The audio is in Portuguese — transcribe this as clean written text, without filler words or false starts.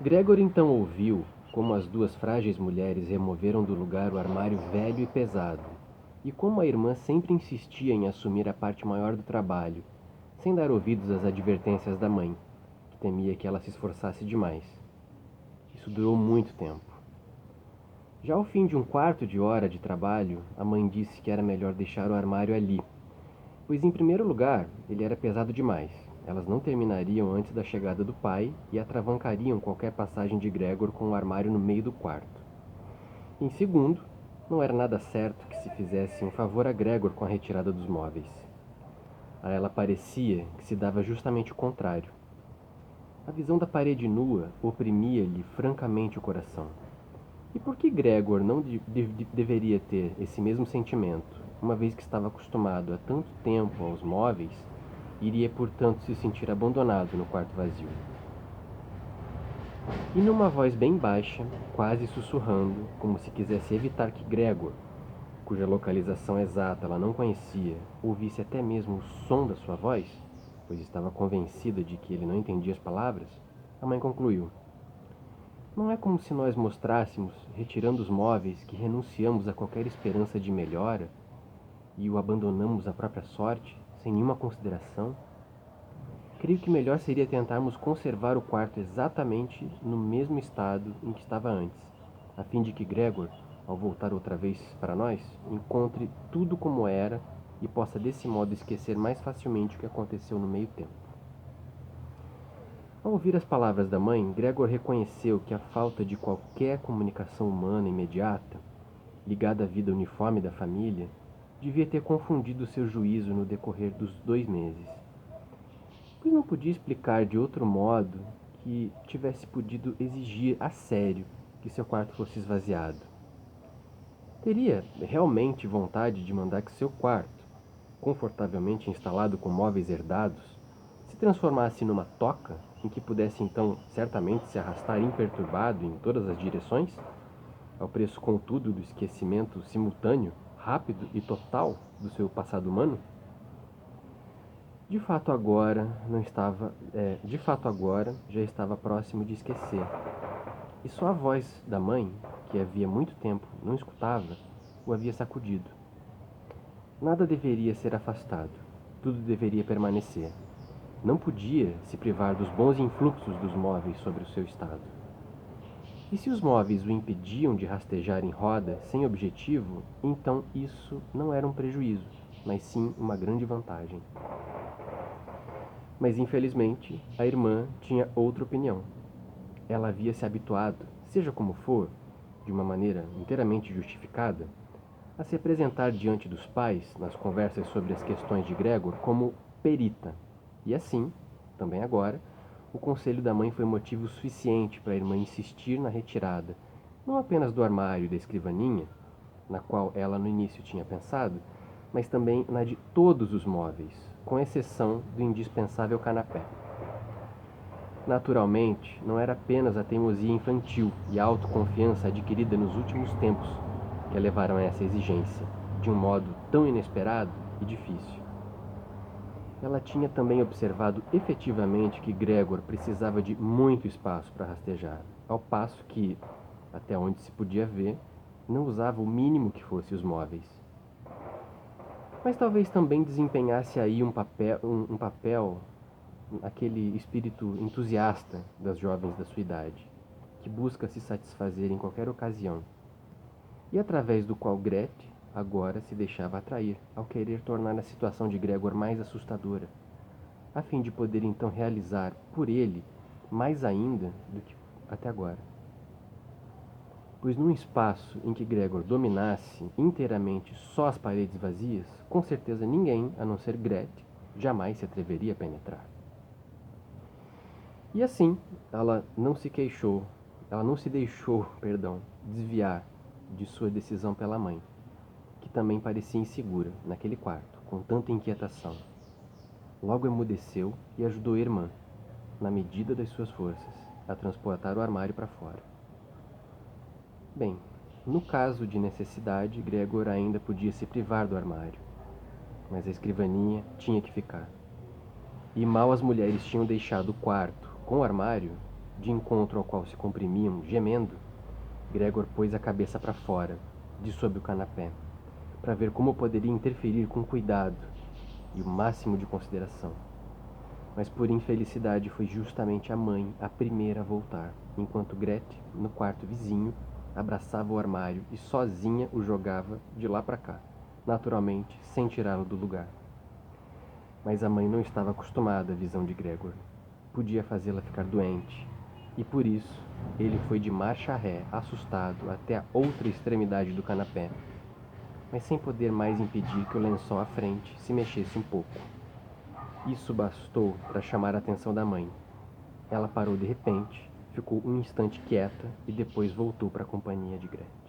Gregor então ouviu como as duas frágeis mulheres removeram do lugar o armário velho e pesado, e como a irmã sempre insistia em assumir a parte maior do trabalho, sem dar ouvidos às advertências da mãe, que temia que ela se esforçasse demais. Isso durou muito tempo. Já ao fim de um quarto de hora de trabalho, a mãe disse que era melhor deixar o armário ali, pois, em primeiro lugar, ele era pesado demais. Elas não terminariam antes da chegada do pai e atravancariam qualquer passagem de Gregor com o armário no meio do quarto. Em segundo, não era nada certo que se fizesse um favor a Gregor com a retirada dos móveis. A ela parecia que se dava justamente o contrário. A visão da parede nua oprimia-lhe francamente o coração. E por que Gregor não deveria ter esse mesmo sentimento, uma vez que estava acostumado há tanto tempo aos móveis, iria portanto se sentir abandonado no quarto vazio? E numa voz bem baixa, quase sussurrando, como se quisesse evitar que Gregor, cuja localização exata ela não conhecia, ouvisse até mesmo o som da sua voz, pois estava convencida de que ele não entendia as palavras, a mãe concluiu: não é como se nós mostrássemos, retirando os móveis, que renunciamos a qualquer esperança de melhora e o abandonamos à própria sorte, sem nenhuma consideração? Creio que melhor seria tentarmos conservar o quarto exatamente no mesmo estado em que estava antes, a fim de que Gregor, ao voltar outra vez para nós, encontre tudo como era e possa desse modo esquecer mais facilmente o que aconteceu no meio tempo. Ao ouvir as palavras da mãe, Gregor reconheceu que a falta de qualquer comunicação humana imediata, ligada à vida uniforme da família, devia ter confundido seu juízo no decorrer dos 2 meses. Pois não podia explicar de outro modo que tivesse podido exigir a sério que seu quarto fosse esvaziado. Teria realmente vontade de mandar que seu quarto, confortavelmente instalado com móveis herdados, se transformasse numa toca em que pudesse então certamente se arrastar imperturbado em todas as direções, ao preço contudo do esquecimento simultâneo, rápido e total do seu passado humano? De fato agora já estava próximo de esquecer. E só a voz da mãe, que havia muito tempo não escutava, o havia sacudido. Nada deveria ser afastado, tudo deveria permanecer. Não podia se privar dos bons influxos dos móveis sobre o seu estado. E se os móveis o impediam de rastejar em roda sem objetivo, então isso não era um prejuízo, mas sim uma grande vantagem. Mas infelizmente, a irmã tinha outra opinião. Ela havia se habituado, seja como for, de uma maneira inteiramente justificada, a se apresentar diante dos pais, nas conversas sobre as questões de Gregor, como perita. E assim, também agora, o conselho da mãe foi motivo suficiente para a irmã insistir na retirada, não apenas do armário e da escrivaninha, na qual ela no início tinha pensado, mas também na de todos os móveis, com exceção do indispensável canapé. Naturalmente, não era apenas a teimosia infantil e a autoconfiança adquirida nos últimos tempos que a levaram a essa exigência, de um modo tão inesperado e difícil. Ela tinha também observado efetivamente que Gregor precisava de muito espaço para rastejar, ao passo que, até onde se podia ver, não usava o mínimo que fosse os móveis. Mas talvez também desempenhasse aí um papel aquele espírito entusiasta das jovens da sua idade, que busca se satisfazer em qualquer ocasião, e através do qual Grethe agora se deixava atrair, ao querer tornar a situação de Gregor mais assustadora, a fim de poder então realizar por ele mais ainda do que até agora. Pois num espaço em que Gregor dominasse inteiramente só as paredes vazias, com certeza ninguém, a não ser Grethe, jamais se atreveria a penetrar. E assim, ela não se deixou, desviar de sua decisão pela mãe, que também parecia insegura naquele quarto, com tanta inquietação. Logo emudeceu e ajudou a irmã, na medida das suas forças, a transportar o armário para fora. Bem, no caso de necessidade, Gregor ainda podia se privar do armário, mas a escrivaninha tinha que ficar. E mal as mulheres tinham deixado o quarto com o armário, de encontro ao qual se comprimiam, gemendo, Gregor pôs a cabeça para fora, de sob o canapé, para ver como poderia interferir com cuidado e o máximo de consideração. Mas por infelicidade foi justamente a mãe a primeira a voltar, enquanto Grete, no quarto vizinho, abraçava o armário e sozinha o jogava de lá para cá, naturalmente sem tirá-lo do lugar. Mas a mãe não estava acostumada à visão de Gregor. Podia fazê-la ficar doente, e por isso ele foi de marcha ré, assustado, até a outra extremidade do canapé, mas sem poder mais impedir que o lençol à frente se mexesse um pouco. Isso bastou para chamar a atenção da mãe. Ela parou de repente, ficou um instante quieta e depois voltou para a companhia de Gretchen.